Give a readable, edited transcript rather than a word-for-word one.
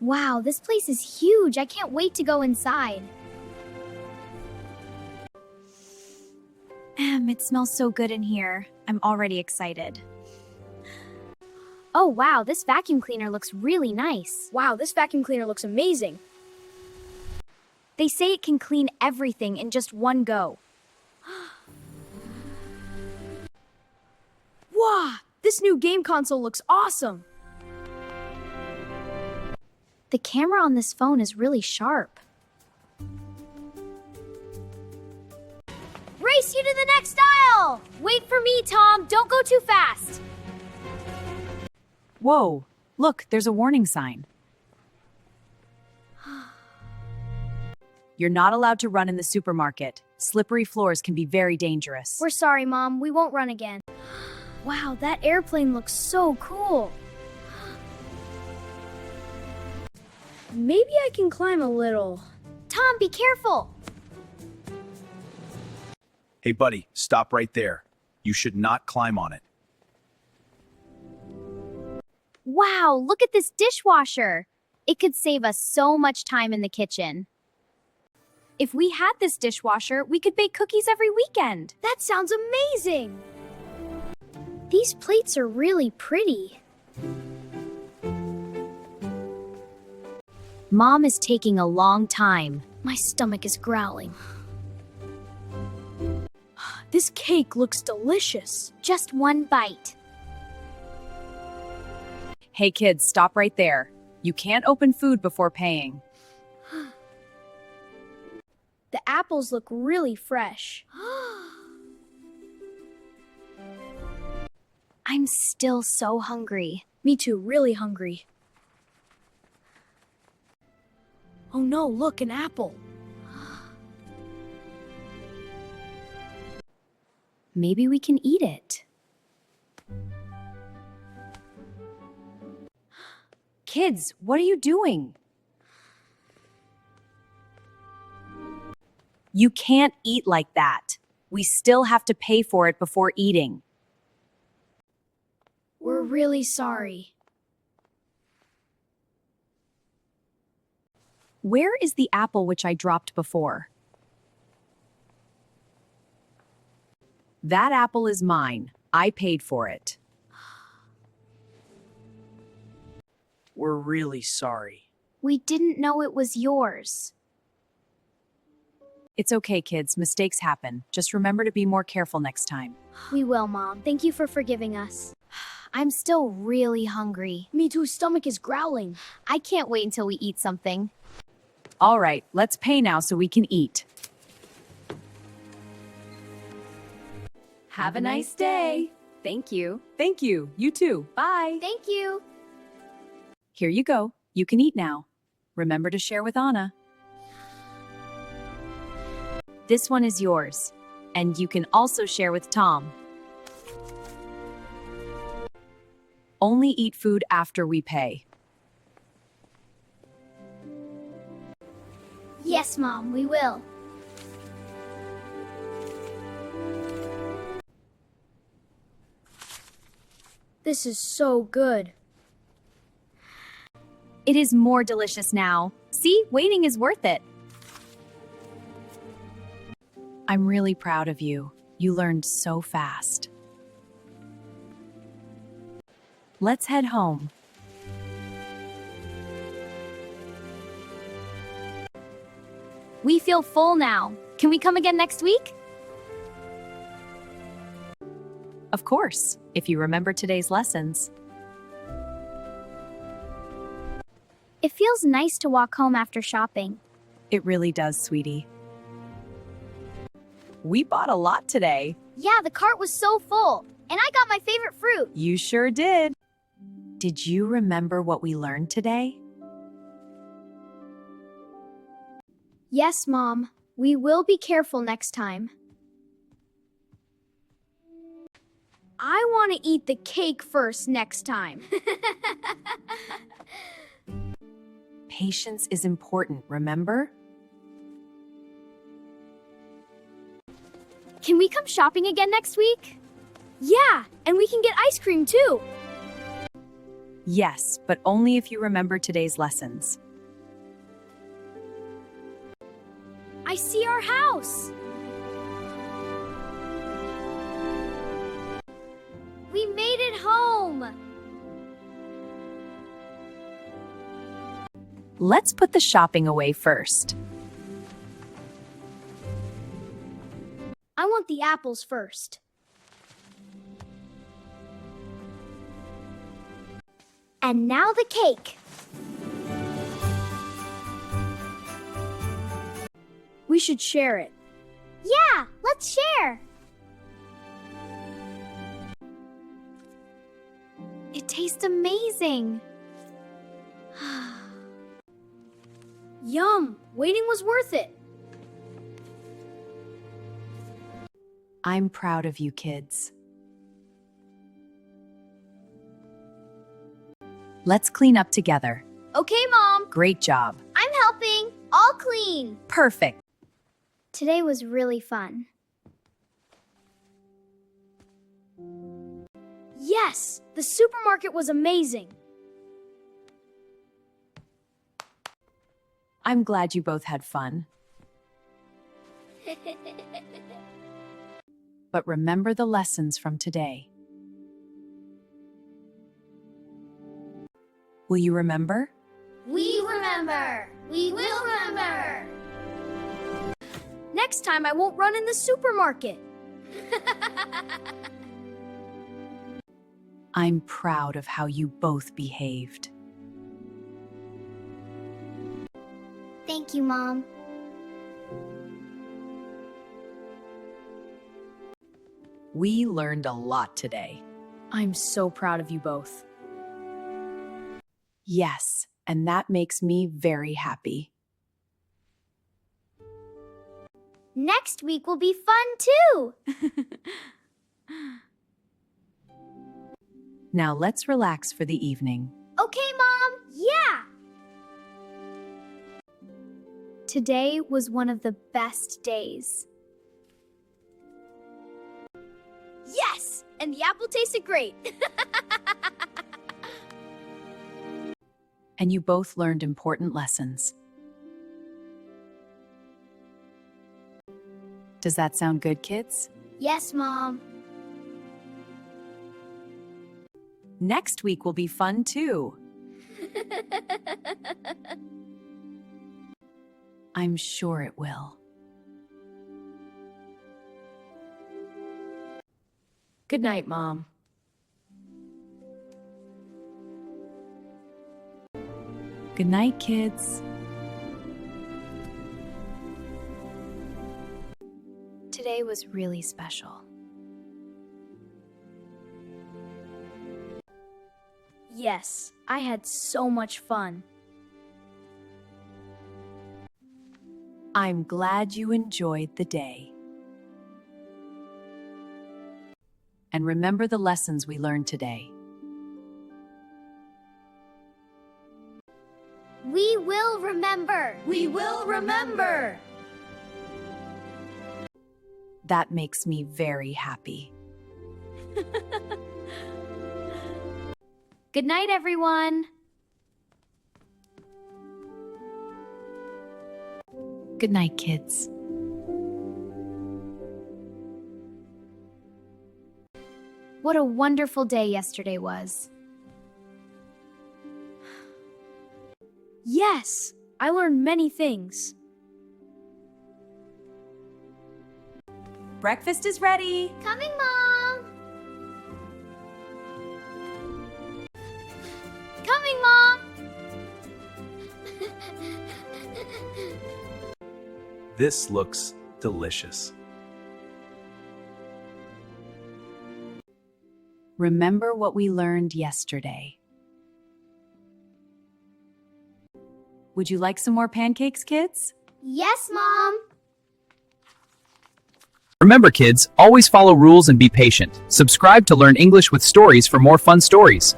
Wow, this place is huge. I can't wait to go inside. It smells so good in here. I'm already excited. Oh wow, this vacuum cleaner looks really nice. Wow, this vacuum cleaner looks amazing. They say it can clean everything in just one go. Wow, this new game console looks awesome. The camera on this phone is really sharp. Race you to the next aisle! Wait for me, Tom. Don't go too fast. Whoa, look, there's a warning sign. You're not allowed to run in the supermarket. Slippery floors can be very dangerous. We're sorry, Mom. We won't run again. Wow, that airplane looks so cool. Maybe I can climb a little. Tom, be careful. Hey, buddy, stop right there. You should not climb on it. Wow, look at this dishwasher. It could save us so much time in the kitchen. If we had this dishwasher, we could bake cookies every weekend. That sounds amazing. These plates are really pretty. Mom is taking a long time. My stomach is growling. This cake looks delicious. Just one bite. Hey kids, stop right there. You can't open food before paying. The apples look really fresh. I'm still so hungry. Me too, really hungry. Oh no, look, an apple. Maybe we can eat it. Kids, what are you doing? You can't eat like that. We still have to pay for it before eating. We're really sorry. Where is the apple which I dropped before? That apple is mine. I paid for it. We're really sorry. We didn't know it was yours. It's okay, kids. Mistakes happen. Just remember to be more careful next time. We will, Mom. Thank you for forgiving us. I'm still really hungry. Me too, stomach is growling. I can't wait until we eat something. All right, let's pay now so we can eat. Have a nice day. Thank you. Thank you. You too. Bye. Thank you. Here you go. You can eat now. Remember to share with Anna. This one is yours. And you can also share with Tom. Only eat food after we pay. Yes, Mom, we will. This is so good. It is more delicious now. See, waiting is worth it. I'm really proud of you. You learned so fast. Let's head home. We feel full now. Can we come again next week? Of course, if you remember today's lessons. It feels nice to walk home after shopping. It really does, sweetie. We bought a lot today. Yeah, the cart was so full. And I got my favorite fruit. You sure did. Did you remember what we learned today? Yes, Mom. We will be careful next time. I want to eat the cake first next time. Patience is important, remember? Can we come shopping again next week? Yeah, and we can get ice cream too. Yes, but only if you remember today's lessons. I see our house. We made it home. Let's put the shopping away first. I want the apples first. And now the cake. We should share it. Yeah, let's share. It tastes amazing. Yum, waiting was worth it. I'm proud of you, kids. Let's clean up together. Okay, Mom, Great job. I'm helping. All clean. Perfect. Today was really fun. Yes, the supermarket was amazing. I'm glad you both had fun. But remember the lessons from today. Will you remember? We remember. We will remember. Next time I won't run in the supermarket. I'm proud of how you both behaved. Thank you, Mom. We learned a lot today. I'm so proud of you both. Yes, and that makes me very happy. Next week will be fun too. Now let's relax for the evening. Okay, Mom. Yeah. Today was one of the best days. Yes, and the apple tasted great. And you both learned important lessons. Does that sound good, kids? Yes, Mom. Next week will be fun too. I'm sure it will. Good night, Mom. Good night, kids. Today was really special. Yes, I had so much fun. I'm glad you enjoyed the day. And remember the lessons we learned today. We will remember. We will remember. That makes me very happy. Good night, everyone. Good night, kids. What a wonderful day yesterday was. Yes, I learned many things. Breakfast is ready. Coming, Mom. Coming, Mom. This looks delicious. Remember what we learned yesterday. Would you like some more pancakes, kids? Yes, Mom. Remember, kids, always follow rules and be patient. Subscribe to learn English with stories for more fun stories.